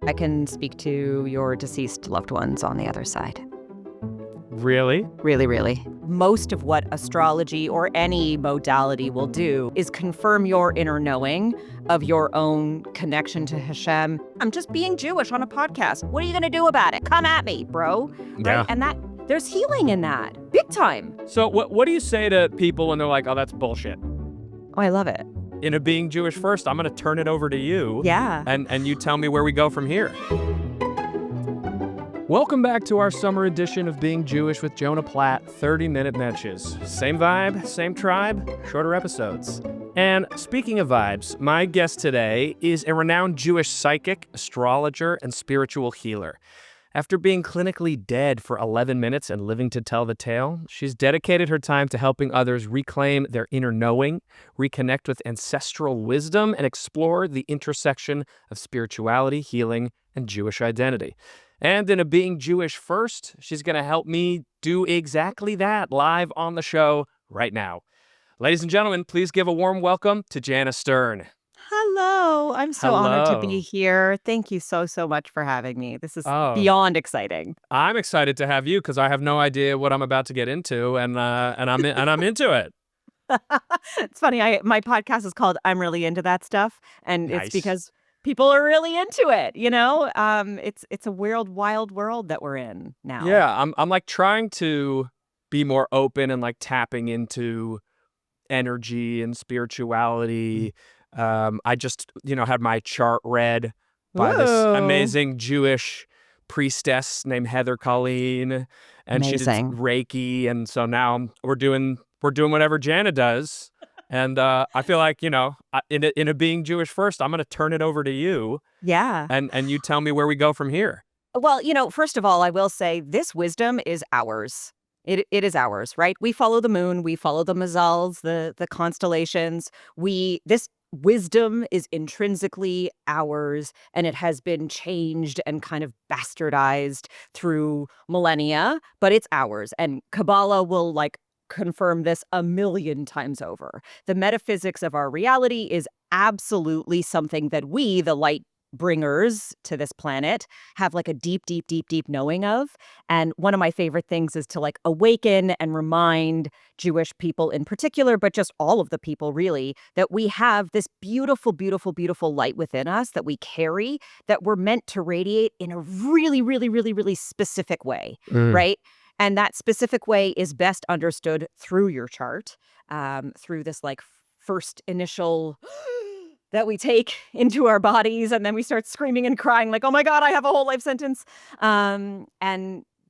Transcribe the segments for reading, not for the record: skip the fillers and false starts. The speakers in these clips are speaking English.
I can speak to your deceased loved ones on the other side. Really? Really, really. Most of what astrology or any modality will do is confirm your inner knowing of your own connection to Hashem. I'm just being Jewish on a podcast. What are you going to do about it? Come at me, bro. Yeah. Right? And there's healing in that. Big time. So what do you say to people when they're like, oh, that's bullshit? Oh, I love it. In a Being Jewish First, I'm going to turn it over to you. Yeah. And you tell me where we go from here. Welcome back to our summer edition of Being Jewish with Jonah Platt, 30 Minute Mensches. Same vibe, same tribe, shorter episodes. And speaking of vibes, my guest today is a renowned Jewish psychic, astrologer, and spiritual healer. After being clinically dead for 11 minutes and living to tell the tale, she's dedicated her time to helping others reclaim their inner knowing, reconnect with ancestral wisdom, and explore the intersection of spirituality, healing, and Jewish identity. And in a Being Jewish First, she's going to help me do exactly that live on the show right now. Ladies and gentlemen, please give a warm welcome to Jana Stern. Hello. I'm so honored to be Hello. here. Thank you so much for having me. This is Oh, beyond exciting. I'm excited to have you because I have no idea what I'm about to get into, and I'm into it. It's funny. My podcast is called I'm Really Into That Stuff, and it's Nice. because people are really into it, you know? It's a wild world that we're in now. Yeah, I'm like trying to be more open and like tapping into energy and spirituality. I just, had my chart read by this Whoa. amazing Jewish priestess named Heather Colleen, and she did Amazing. Reiki, and so now we're doing whatever Jana does, and I feel like in a Being Jewish First, I'm going to turn it over to you, Yeah. and you tell me where we go from here. Well, first of all, I will say this wisdom is ours. It is ours, right? We follow the moon, we follow the mazals, the constellations. This wisdom is intrinsically ours, and it has been changed and kind of bastardized through millennia, but it's ours. And Kabbalah will confirm this a million times over. The metaphysics of our reality is absolutely something that we, the light bringers to this planet, have a deep knowing of. And one of my favorite things is to awaken and remind Jewish people in particular, but just all of the people really, that we have this beautiful light within us that we carry, that we're meant to radiate in a really specific way, right? And that specific way is best understood through your chart, through this first initial that we take into our bodies, and then we start screaming and crying oh my God, I have a whole life sentence. And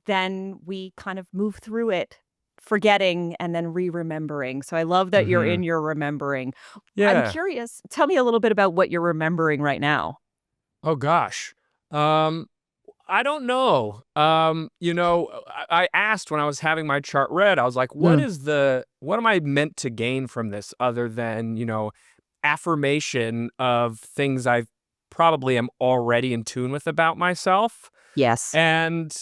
then we kind of move through it, forgetting and then re-remembering. So I love that you're in your remembering. Yeah. I'm curious. Tell me a little bit about what you're remembering right now. Oh gosh. I don't know. I asked when I was having my chart read, I was like, what am I meant to gain from this other than, affirmation of things I probably am already in tune with about myself. Yes. And,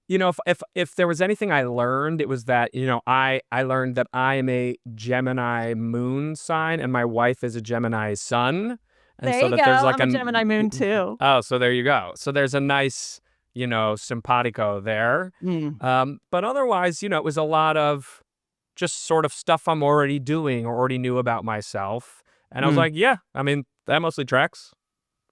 if there was anything I learned, it was that, I learned that I am a Gemini moon sign and my wife is a Gemini sun. And there so you that go. there's I'm a Gemini moon too. Oh, so there you go. So there's a nice, simpatico there. But otherwise, it was a lot of just sort of stuff I'm already doing or already knew about myself. And I was like, yeah, that mostly tracks.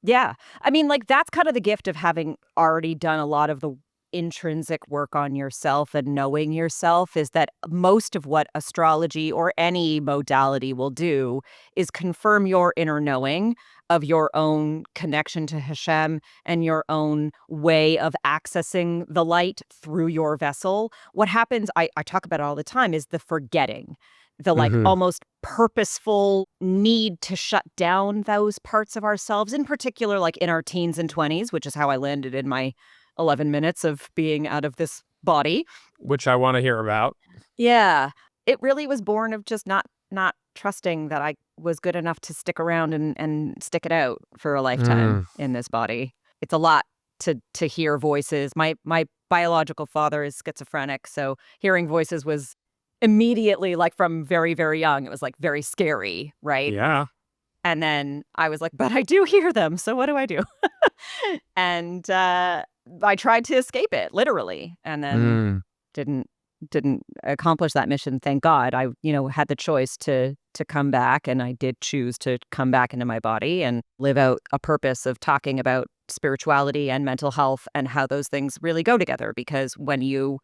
Yeah. That's kind of the gift of having already done a lot of the intrinsic work on yourself and knowing yourself, is that most of what astrology or any modality will do is confirm your inner knowing of your own connection to Hashem and your own way of accessing the light through your vessel. What happens, I talk about it all the time, is the forgetting. The almost purposeful need to shut down those parts of ourselves, in particular, in our teens and 20s, which is how I landed in my 11 minutes of being out of this body. Which I want to hear about. Yeah. It really was born of just not trusting that I was good enough to stick around and stick it out for a lifetime in this body. It's a lot to hear voices. My biological father is schizophrenic, so hearing voices was immediately from very, very young. It was very scary, right? Yeah. And then I was like, but I do hear them. So what do I do? And I tried to escape it, literally, and then didn't didn't accomplish that mission. Thank God. I, had the choice to come back, and I did choose to come back into my body and live out a purpose of talking about spirituality and mental health and how those things really go together. Because when you,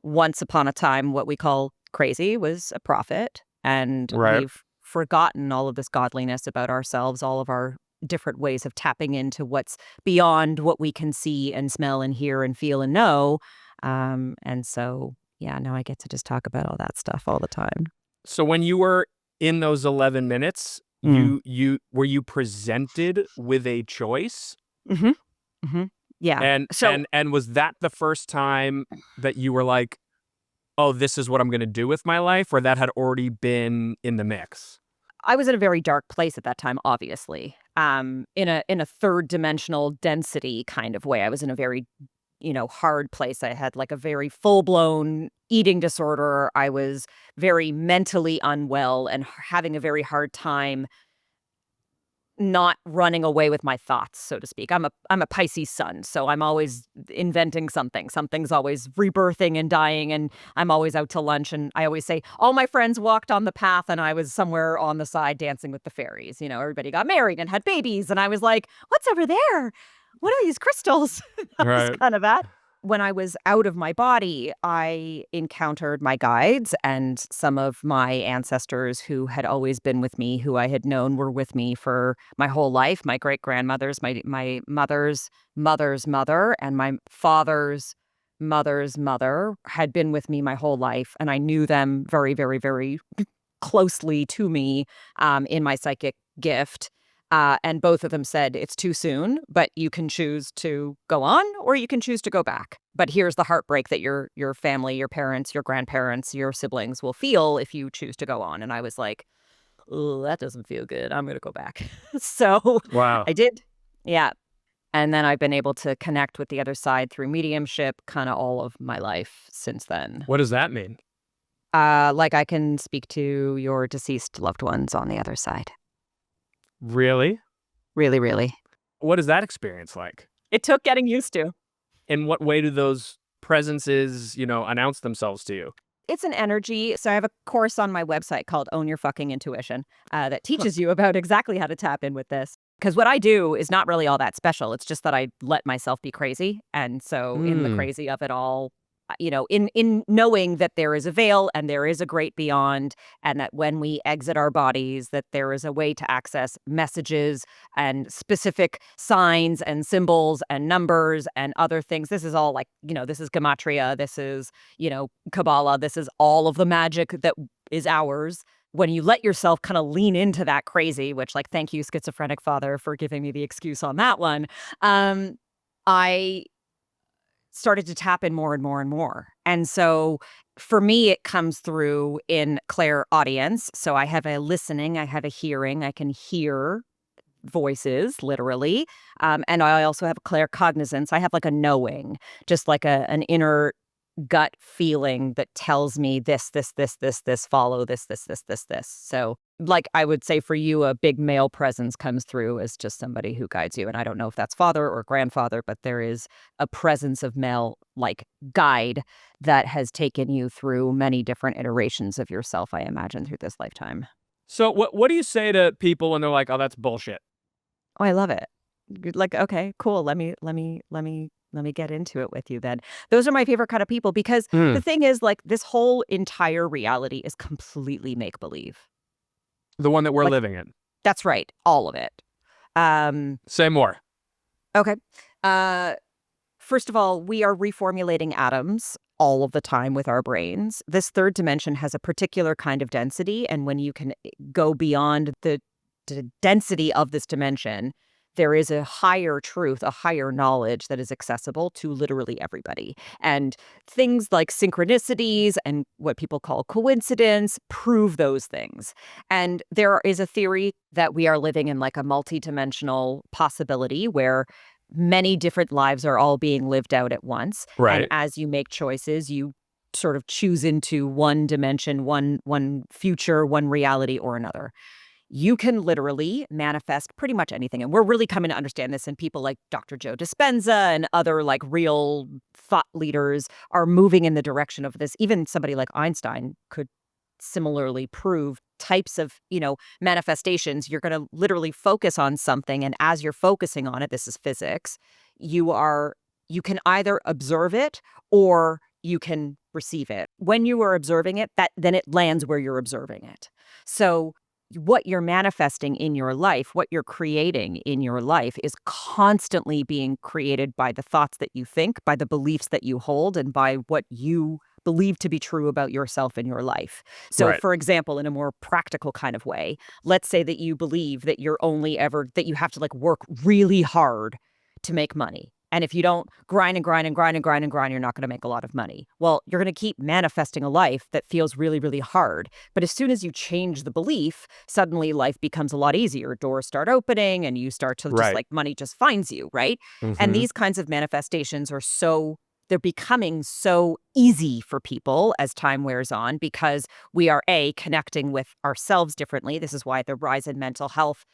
once upon a time, what we call crazy was a prophet, and Right. we've forgotten all of this godliness about ourselves, all of our different ways of tapping into what's beyond what we can see and smell and hear and feel and know. And so, yeah, now I get to just talk about all that stuff all the time. So when you were in those 11 minutes, Mm. you were you presented with a choice? Mm-hmm. Mm-hmm. Yeah. And was that the first time that you were like, oh, this is what I'm going to do with my life, or that had already been in the mix? I was in a very dark place at that time, obviously. In a third dimensional density kind of way. I was in a very, hard place. I had like a very full-blown eating disorder. I was very mentally unwell and having a very hard time not running away with my thoughts, so to speak. I'm a Pisces sun, so I'm always inventing something. Something's always rebirthing and dying, and I'm always out to lunch. And I always say, all my friends walked on the path, and I was somewhere on the side dancing with the fairies. Everybody got married and had babies, and I was like, what's over there? What are these crystals? That was Right. kind of that. When I was out of my body, I encountered my guides and some of my ancestors who had always been with me, who I had known were with me for my whole life. My great-grandmothers, my mother's mother's mother, and my father's mother's mother had been with me my whole life, and I knew them very, very, very closely to me in my psychic gift. And both of them said, it's too soon, but you can choose to go on or you can choose to go back. But here's the heartbreak that your family, your parents, your grandparents, your siblings will feel if you choose to go on. And I was like, oh, that doesn't feel good. I'm going to go back. So Wow. I did. Yeah. And then I've been able to connect with the other side through mediumship kind of all of my life since then. What does that mean? Like I can speak to your deceased loved ones on the other side. Really? Really, really. What is that experience like? It took getting used to. In what way do those presences, announce themselves to you? It's an energy. So I have a course on my website called Own Your Fucking Intuition that teaches you about exactly how to tap in with this. Because what I do is not really all that special. It's just that I let myself be crazy. And so in the crazy of it all, in knowing that there is a veil and there is a great beyond, and that when we exit our bodies, that there is a way to access messages and specific signs and symbols and numbers and other things. This is all like, this is gematria. This is, Kabbalah. This is all of the magic that is ours. When you let yourself kind of lean into that crazy, which like, thank you, schizophrenic father, for giving me the excuse on that one. I started to tap in more and more and more. And so for me, it comes through in clairaudience. So I have a listening, I have a hearing, I can hear voices, literally. And I also have a claircognizance. I have like a knowing, just like an inner gut feeling that tells me this, follow this. So like I would say for you, a big male presence comes through as just somebody who guides you. And I don't know if that's father or grandfather, but there is a presence of male like guide that has taken you through many different iterations of yourself, I imagine, through this lifetime. So what do you say to people when they're like, oh, that's bullshit? Oh, I love it. Like, okay, cool. Let me get into it with you then. Those are my favorite kind of people because the thing is, like, this whole entire reality is completely make-believe. The one that we're Like, living in. That's right. All of it. Say more. Okay. First of all, we are reformulating atoms all of the time with our brains. This third dimension has a particular kind of density, and when you can go beyond the density of this dimension, there is a higher truth, a higher knowledge that is accessible to literally everybody. And things like synchronicities and what people call coincidence prove those things. And there is a theory that we are living in like a multidimensional possibility where many different lives are all being lived out at once. Right. And as you make choices, you sort of choose into one dimension, one future, one reality or another. you can literally manifest pretty much anything. And we're really coming to understand this, and people like Dr. Joe Dispenza and other like real thought leaders are moving in the direction of this. Even somebody like Einstein could similarly prove types of, manifestations. You're going to literally focus on something, and as you're focusing on it, this is physics, you can either observe it or you can receive it. When you are observing it, then it lands where you're observing it. So what you're manifesting in your life, what you're creating in your life is constantly being created by the thoughts that you think, by the beliefs that you hold, and by what you believe to be true about yourself and your life. So, Right. for example, in a more practical kind of way, let's say that you believe that that you have to like work really hard to make money. And if you don't grind and grind and grind and grind and grind, you're not going to make a lot of money. Well, you're going to keep manifesting a life that feels really, really hard. But as soon as you change the belief, suddenly life becomes a lot easier. Doors start opening and you start to just Right. like money just finds you, right? And Mm-hmm. these kinds of manifestations they're becoming so easy for people as time wears on because we are connecting with ourselves differently. This is why the rise in mental health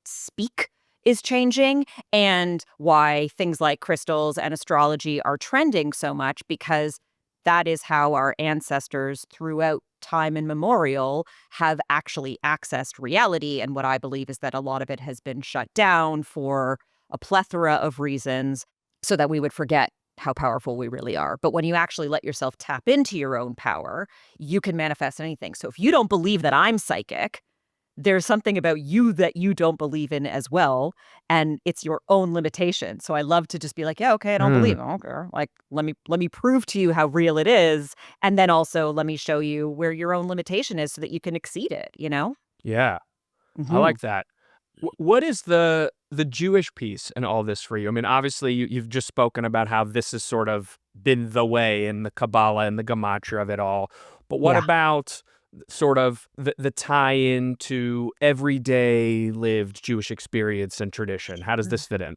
speak is changing, and why things like crystals and astrology are trending so much, because that is how our ancestors throughout time immemorial have actually accessed reality. And what I believe is that a lot of it has been shut down for a plethora of reasons so that we would forget how powerful we really are. But when you actually let yourself tap into your own power, you can manifest anything. So if you don't believe that I'm psychic, there's something about you that you don't believe in as well, and it's your own limitation. So I love to just be like, yeah, okay, I don't believe it. I don't care. Like, let me prove to you how real it is, and then also let me show you where your own limitation is so that you can exceed it, you know? Yeah. I Hmm. like that. What is the Jewish piece in all this for you? I mean, obviously, you've just spoken about how this has sort of been the way in the Kabbalah and the gematria of it all. But what Yeah. about sort of the tie-in to everyday lived Jewish experience and tradition? How does this fit in?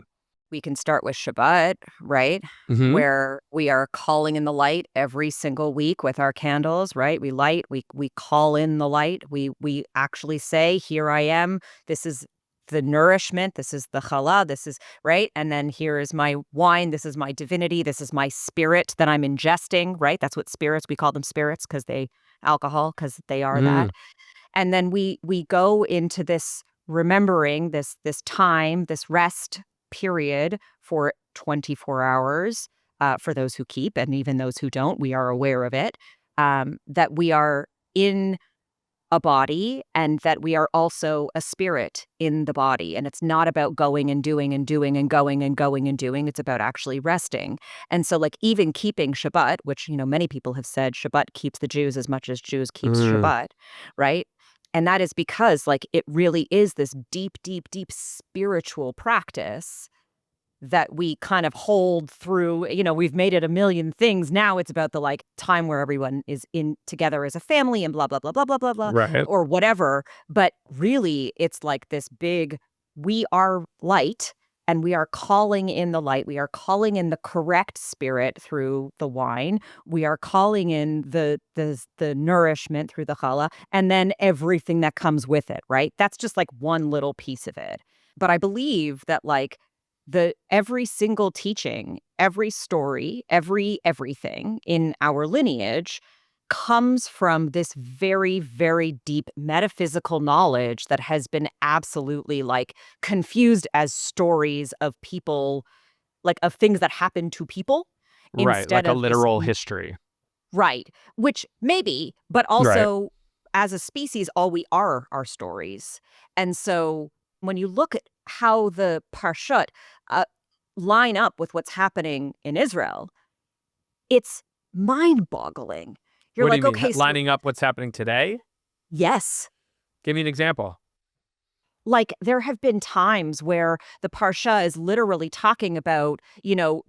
We can start with Shabbat, right? Mm-hmm. Where we are calling in the light every single week with our candles, right? We light, we call in the light. We actually say, "Here I am. This is the nourishment. This is the challah. This is right. And then here is my wine. This is my divinity. This is my spirit that I'm ingesting." Right? That's what spirits. We call them spirits because they are Mm. that. And then we go into this remembering this time, this rest period for 24 hours, for those who keep, and even those who don't, we are aware of it, that we are in a body and that we are also a spirit in the body. And it's not about going and doing and doing and going and going and doing. It's about actually resting. And so like even keeping Shabbat, which, many people have said Shabbat keeps the Jews as much as Jews keeps Mm. Shabbat, right? And that is because like it really is this deep, deep, deep spiritual practice that we kind of hold through. We've made it a million things. Now it's about the like time where everyone is in together as a family and blah, blah, blah, blah, blah, blah, blah, Right. or whatever. But really, it's like this big, we are light and we are calling in the light. We are calling in the correct spirit through the wine. We are calling in the nourishment through the challah, and then everything that comes with it, right? That's just like one little piece of it. But I believe that like every single teaching, every story, everything in our lineage comes from this very, very deep metaphysical knowledge that has been absolutely like confused as stories of people, like of things that happen to people Right. instead Like a of this. literal history. Right. Which maybe, but Right. also as a species, all we are stories. And so when you look at how the Parshut uh, line up with what's happening in Israel, it's mind boggling. You're What do you like, mean? okay, so Lining up what's happening today? yes, Give me an example. like there have been times where the Parsha is literally talking about,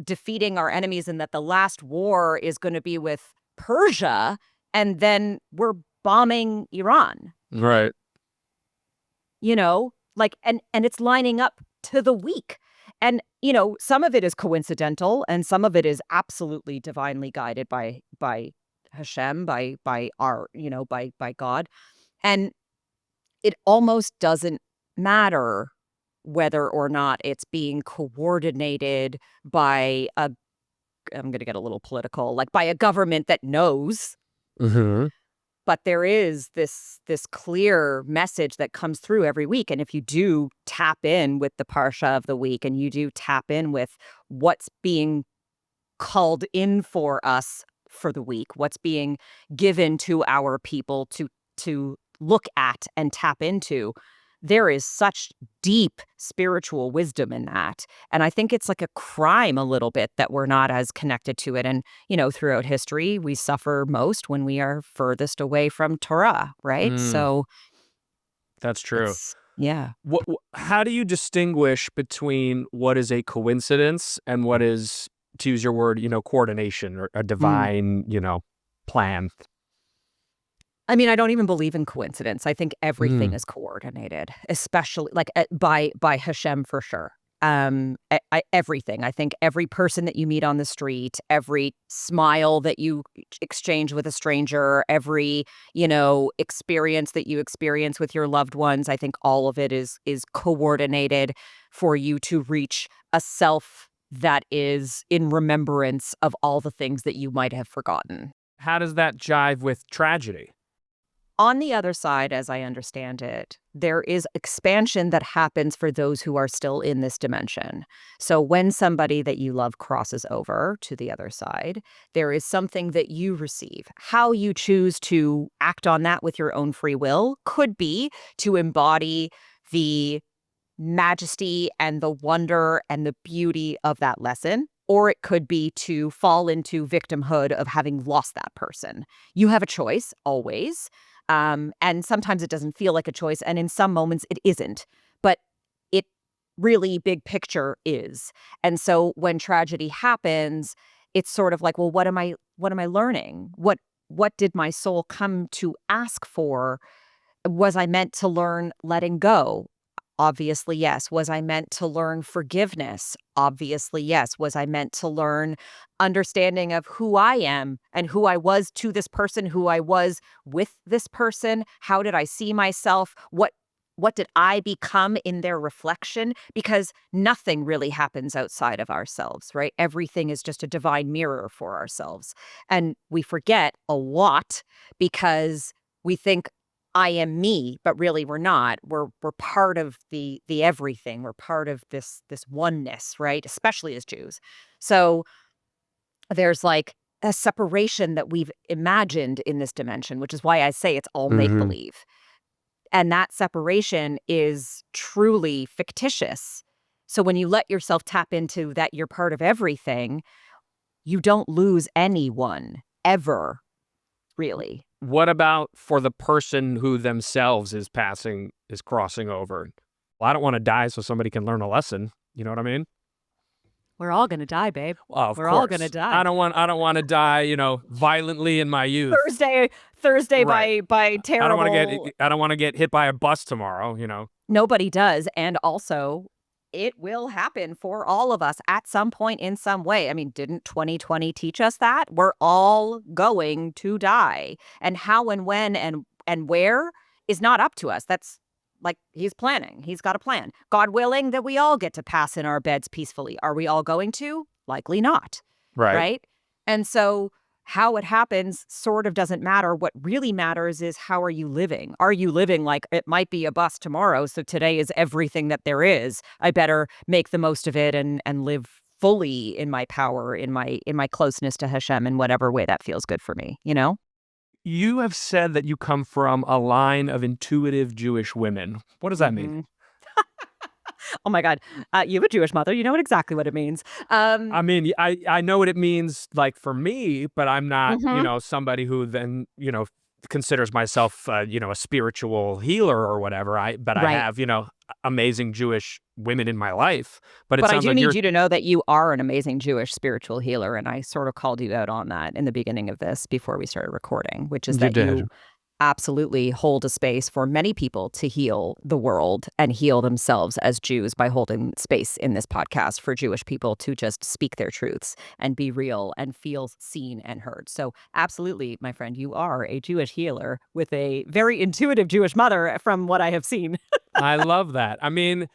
defeating our enemies and that the last war is going to be with Persia. And then we're bombing Iran, Right. like, and it's lining up to the week. And, some of it is coincidental and some of it is absolutely divinely guided by Hashem, by our, by God. And it almost doesn't matter whether or not it's being coordinated by a, I'm going to get a little political, like by a government that knows, Mm-hmm. but there is this clear message that comes through every week. And if you do tap in with the Parsha of the week, and you do tap in with what's being called in for us for the week, what's being given to our people to look at and tap into, there is such deep spiritual wisdom in that. And I think it's like a crime a little bit that we're not as connected to it. And, throughout history, we suffer most when we are furthest away from Torah, right? Mm, So that's true. it's, yeah. How do you distinguish between what is a coincidence and what is, to use your word, coordination or a Mm. divine, plan? I mean, I don't even believe in coincidence. I think everything Mm, is coordinated, especially like by Hashem for sure. Everything. I think every person that you meet on the street, every smile that you exchange with a stranger, every experience that you experience with your loved ones, I think all of it is coordinated for you to reach a self that is in remembrance of all the things that you might have forgotten. how does that jive with tragedy? On the other side, as I understand it, there is expansion that happens for those who are still in this dimension. So when somebody that you love crosses over to the other side, there is something that you receive. How you choose to act on that with your own free will could be to embody the majesty and the wonder and the beauty of that lesson. Or it could be to fall into victimhood of having lost that person. You have a choice always. And sometimes it doesn't feel like a choice. And in some moments it isn't. But it really big picture is. And so when tragedy happens, it's sort of like, well, what am I learning? What did my soul come to ask for? Was I meant to learn letting go? Obviously, yes. Was I meant to learn forgiveness? Obviously, yes. Was I meant to learn understanding of who I am and who I was to this person, who I was with this person? How did I see myself? What did I become in their reflection? Because nothing really happens outside of ourselves, right? Everything is just a divine mirror for ourselves. And we forget a lot because we think I am me, but really we're not. We're part of the everything. We're part of this oneness, right? Especially as Jews. So there's like a separation that we've imagined in this dimension, which is why I say it's all make Mm-hmm. believe. And that separation is truly fictitious. So when you let yourself tap into that you're part of everything, you don't lose anyone ever, really. What about for the person who themselves is crossing over? Well, I don't want to die so somebody can learn a lesson. You know what I mean? We're all gonna die, babe. Well, of We're all gonna course. I die. don't want I don't want to die, violently in my youth. Thursday Right. by I don't want to terrible. get I don't want to get hit by a bus tomorrow. Nobody does, and also, it will happen for all of us at some point in some way. I mean, didn't 2020 teach us that? We're all going to die, and how and when and where is not up to us. That's like he's planning. He's got a plan. God willing that we all get to pass in our beds peacefully. Are we all going to? Likely not. Right. Right? And so how it happens sort of doesn't matter. What really matters is how are you living? Are you living like it might be a bus tomorrow, so today is everything that there is. I better make the most of it and live fully in my power, in my closeness to Hashem in whatever way that feels good for me, you know? You have said that you come from a line of intuitive Jewish women. What does that mean? Mhm. Oh my God. You have a Jewish mother. You know exactly what it means. I mean, I know what it means, like, for me, but I'm not, Mhm. somebody who then, considers myself, a spiritual healer or whatever. But I Right. have, amazing Jewish women in my life. But it But I sounds do like need you're you to know that you are an amazing Jewish spiritual healer, and I sort of called you out on that in the beginning of this before we started recording, which is you that you did. absolutely hold a space for many people to heal the world and heal themselves as Jews by holding space in this podcast for Jewish people to just speak their truths and be real and feel seen and heard. So absolutely, my friend, you are a Jewish healer with a very intuitive Jewish mother from what I have seen. I love that. I mean,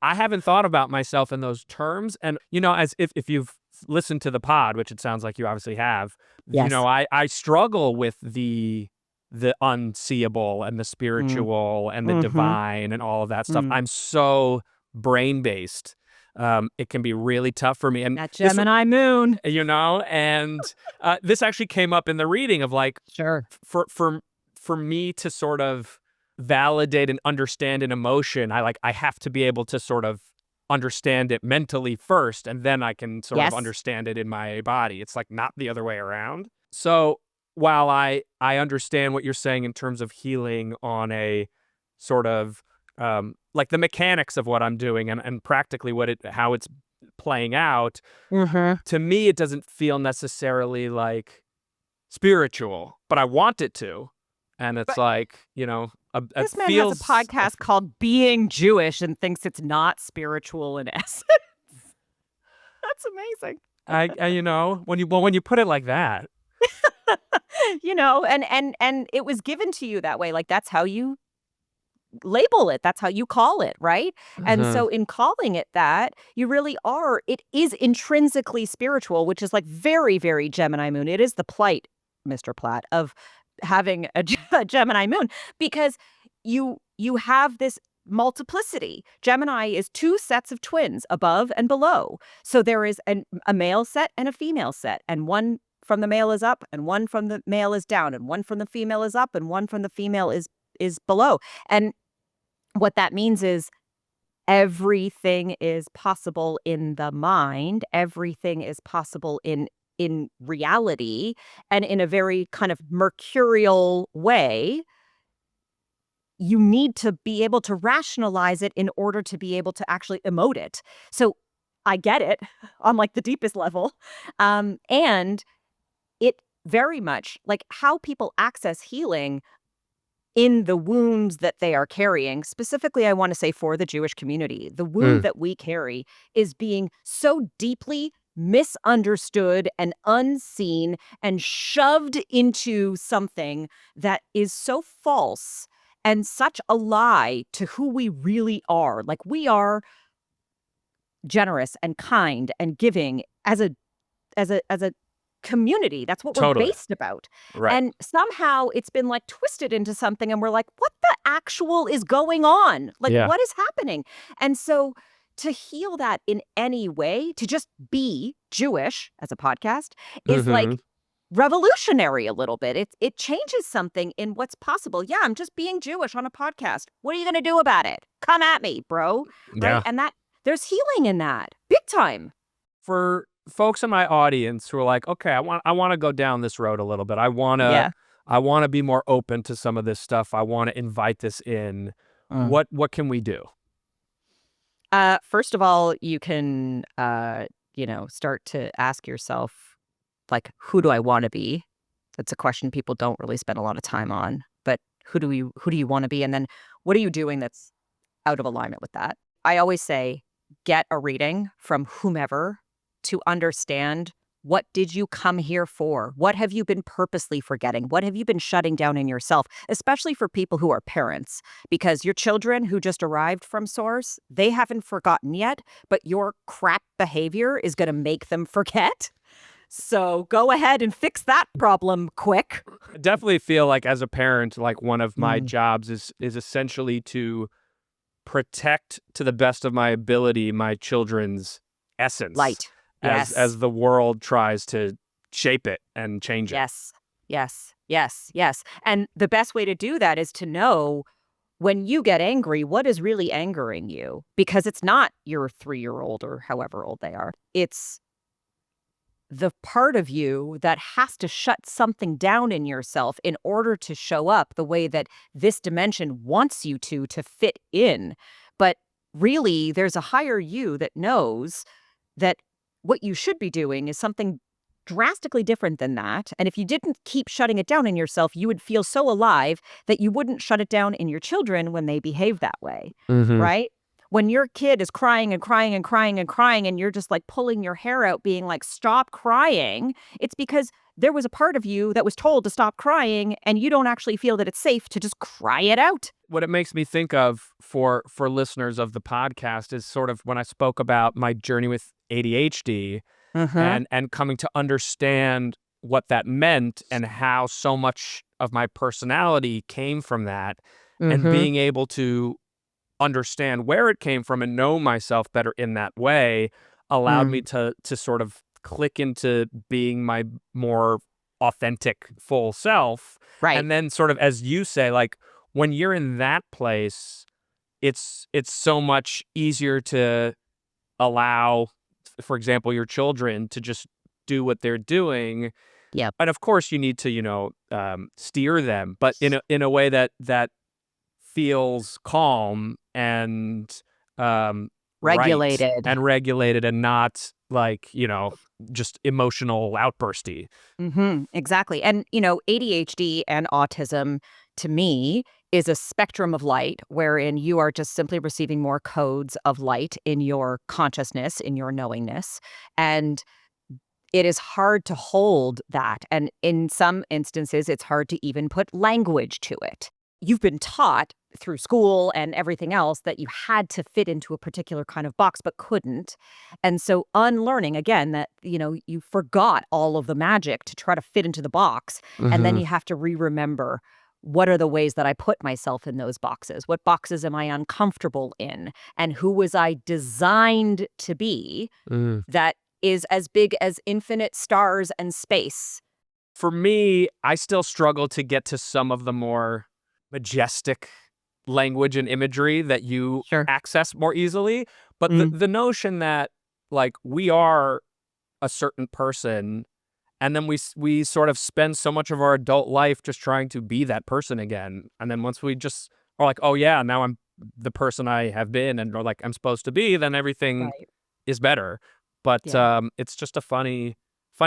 I haven't thought about myself in those terms. And, as if you've listened to the pod, which it sounds like you obviously have, Yes. I struggle with the unseeable and the Mm. spiritual and the Mm-hmm. divine and all of that stuff. Mm. I'm so brain-based. It can be really tough for me. And That this, Gemini moon. and this actually came up in the reading of like, Sure. for me to sort of validate and understand an emotion, I have to be able to sort of understand it mentally first, and then I can sort of Yes. understand it in my body. It's like not the other way around. So while I understand what you're saying in terms of healing on a sort of like the mechanics of what I'm doing and practically how it's playing out, Mm-hmm. to me it doesn't feel necessarily like spiritual, but I want it to. And it's But like, it this man has a feels, podcast called Being Jewish and thinks it's not spiritual in essence. That's amazing. when you put it like that. And it was given to you that way. Like that's how you label it. That's how you call it, right? And Mhm. so in calling it that, you really are, it is intrinsically spiritual, which is like very, very Gemini moon. It is the plight, Mr. Platt, of having a Gemini moon because you have this multiplicity. Gemini is two sets of twins above and below. So there is a male set and a female set, and one from the male is up and one from the male is down and one from the female is up and one from the female is below. And what that means is everything is possible in the mind, everything is possible in reality, and in a very kind of mercurial way. You need to be able to rationalize it in order to be able to actually emote it. So I get it on like the deepest level. And it very much like how people access healing in the wounds that they are carrying. Specifically, I want to say for the Jewish community, the wound Mm. that we carry is being so deeply misunderstood and unseen and shoved into something that is so false and such a lie to who we really are. Like we are generous and kind and giving as a community. That's what we're Totally. based about. Right. And somehow it's been like twisted into something and we're like, what the actual is going on? Like Yeah. what is happening? And so to heal that in any way, to just be Jewish as a podcast is like Mhm. revolutionary a little bit. It changes something in what's possible. Yeah, I'm just being Jewish on a podcast. What are you going to do about it? Come at me, bro. Right? Yeah. And that there's healing in that. Big time. For folks in my audience who are like, okay, I want to go down this road a little bit. Yeah. I want to be more open to some of this stuff. I want to invite this in. What can we do? First of all, you can, start to ask yourself, like, who do I want to be? That's a question people don't really spend a lot of time on. But who do you want to be? And then what are you doing that's out of alignment with that? I always say, get a reading from whomever to understand what did you come here for? What have you been purposely forgetting? What have you been shutting down in yourself? Especially for people who are parents, because your children who just arrived from source, they haven't forgotten yet, but your crap behavior is going to make them forget. So go ahead and fix that problem quick. I definitely feel like as a parent, like one of my Mm. jobs is essentially to protect to the best of my ability my children's essence Light. as Yes. the world tries to shape it and change it. Yes. Yes. Yes. Yes. And the best way to do that is to know when you get angry, what is really angering you? Because it's not your 3-year-old or however old they are. It's the part of you that has to shut something down in yourself in order to show up the way that this dimension wants you to fit in. But really, there's a higher you that knows that what you should be doing is something drastically different than that. And if you didn't keep shutting it down in yourself, you would feel so alive that you wouldn't shut it down in your children when they behave that way, Mm-hmm. right? When your kid is crying and crying and crying and crying, and you're just like pulling your hair out, being like, stop crying, it's because there was a part of you that was told to stop crying, and you don't actually feel that it's safe to just cry it out. What it makes me think of for listeners of the podcast is sort of when I spoke about my journey with ADHD Uh-huh. and coming to understand what that meant and how so much of my personality came from that, and Mm-hmm. being able to understand where it came from and know myself better in that way allowed me Mm. to sort of click into being my more authentic full self. Right. And then sort of, as you say, like when you're in that place, it's so much easier to allow, for example, your children to just do what they're doing. Yep. And of course you need to, steer them, but in a way that feels calm and right Regulated. and regulated, and not like, just emotional outbursty. Mm-hmm. Exactly. And, ADHD and autism to me is a spectrum of light wherein you are just simply receiving more codes of light in your consciousness, in your knowingness. And it is hard to hold that. And in some instances, it's hard to even put language to it. You've been taught through school and everything else that you had to fit into a particular kind of box, but couldn't. And so unlearning again that, you forgot all of the magic to try to fit into the box. And then Mm-hmm. you have to remember, what are the ways that I put myself in those boxes? What boxes am I uncomfortable in? And who was I designed to be that is as big as infinite stars and space? For me, I still struggle to get to some of the more majestic language and imagery that you Sure. access more easily. But the, Mm. the notion that, like, we are a certain person, and then we sort of spend so much of our adult life just trying to be that person again. And then once we just are like, oh yeah, now I'm the person I have been and, or like, I'm supposed to be, then everything Right. is better. But Yeah. it's just a funny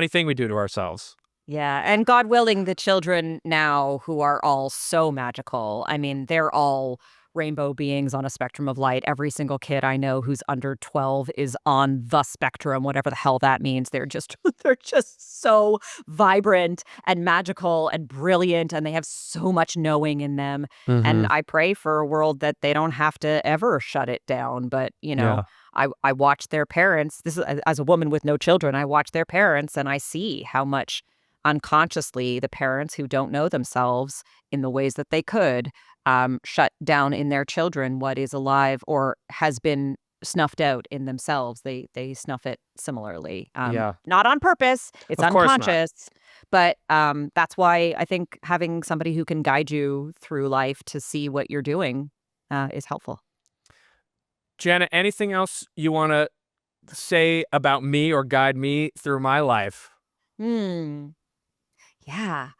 thing we do to ourselves. Yeah, and God willing, the children now who are all so magical, I mean, they're all rainbow beings on a spectrum of light. Every single kid I know who's under 12 is on the spectrum, whatever the hell that means. They're just they're just so vibrant and magical and brilliant, and they have so much knowing in them. Mm-hmm. And I pray for a world that they don't have to ever shut it down. But, Yeah. I watch their parents. This is as a woman with no children, I watch their parents and I see how much unconsciously the parents who don't know themselves in the ways that they could shut down in their children what is alive or has been snuffed out in themselves. They snuff it similarly, Yeah. not on purpose. It's Of course not. unconscious, but that's why I think having somebody who can guide you through life to see what you're doing is helpful. Jana, anything else you want to say about me or guide me through my life? Hmm. Yeah.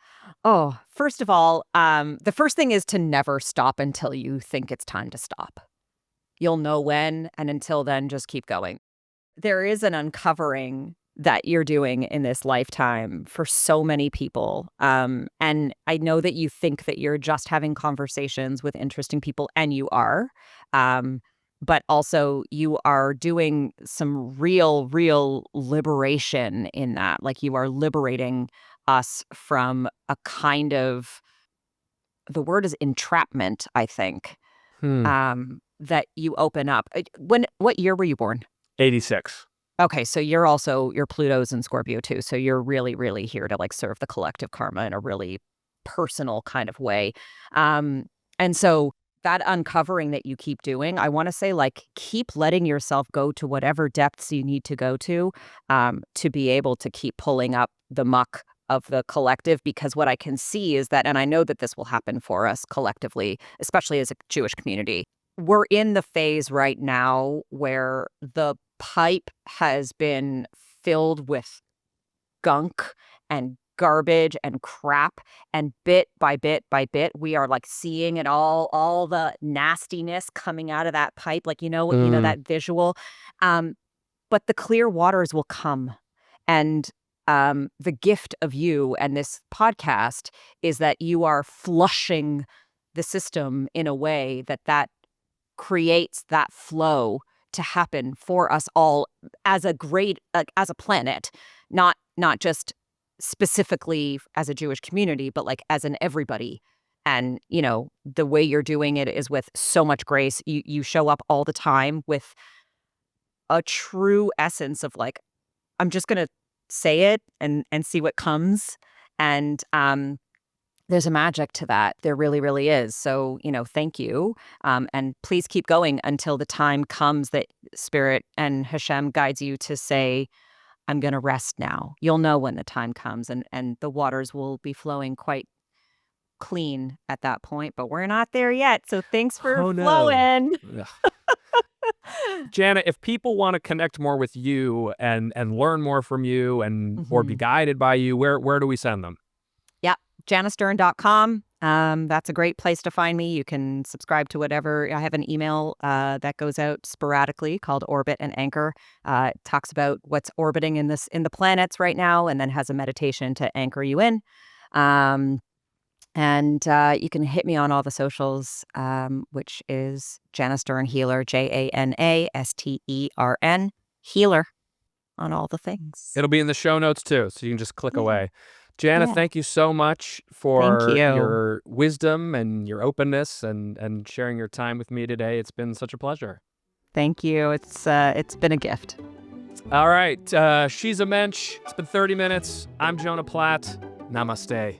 Oh, first of all, the first thing is to never stop until you think it's time to stop. You'll know when, and until then, just keep going. There is an uncovering that you're doing in this lifetime for so many people. And I know that you think that you're just having conversations with interesting people, and you are. But also, you are doing some real liberation in that. Like, you are liberating us from a kind of, the word is entrapment, I think, Hmm. that you open up. What year were you born? 86. Okay, so your Pluto's in Scorpio too. So you're really here to like serve the collective karma in a really personal kind of way. Um, and so that uncovering that you keep doing, I want to say like keep letting yourself go to whatever depths you need to go to be able to keep pulling up the muck of the collective, because what I can see is that, and I know that this will happen for us collectively, especially as a Jewish community, we're in the phase right now where the pipe has been filled with gunk and garbage and crap, and bit by bit we are like seeing it all the nastiness coming out of that pipe, like Mm. that visual. But the clear waters will come, and the gift of you and this podcast is that you are flushing the system in a way that creates that flow to happen for us all as a as a planet, not just specifically as a Jewish community, but like as an everybody. And, the way you're doing it is with so much grace. You show up all the time with a true essence of like, I'm just going to say it and see what comes. And there's a magic to that. There really, really is. So, thank you. And please keep going until the time comes that Spirit and Hashem guides you to say, I'm going to rest now. You'll know when the time comes, and the waters will be flowing quite clean at that point. But we're not there yet. So thanks for flowing. Ugh. Jana, if people want to connect more with you and learn more from you or be guided by you, where do we send them? janastern.com. That's a great place to find me. You can subscribe to whatever. I have an email that goes out sporadically called Orbit and Anchor. It talks about what's orbiting in the planets right now, and then has a meditation to anchor you in. And you can hit me on all the socials, which is Jana Stern Healer, JanaStern Healer, on all the things. It'll be in the show notes too, so you can just click away. Jana, thank you so much for your wisdom and your openness and sharing your time with me today. It's been such a pleasure. Thank you. It's been a gift. All right. She's a mensch. It's been 30 minutes. I'm Jonah Platt. Namaste.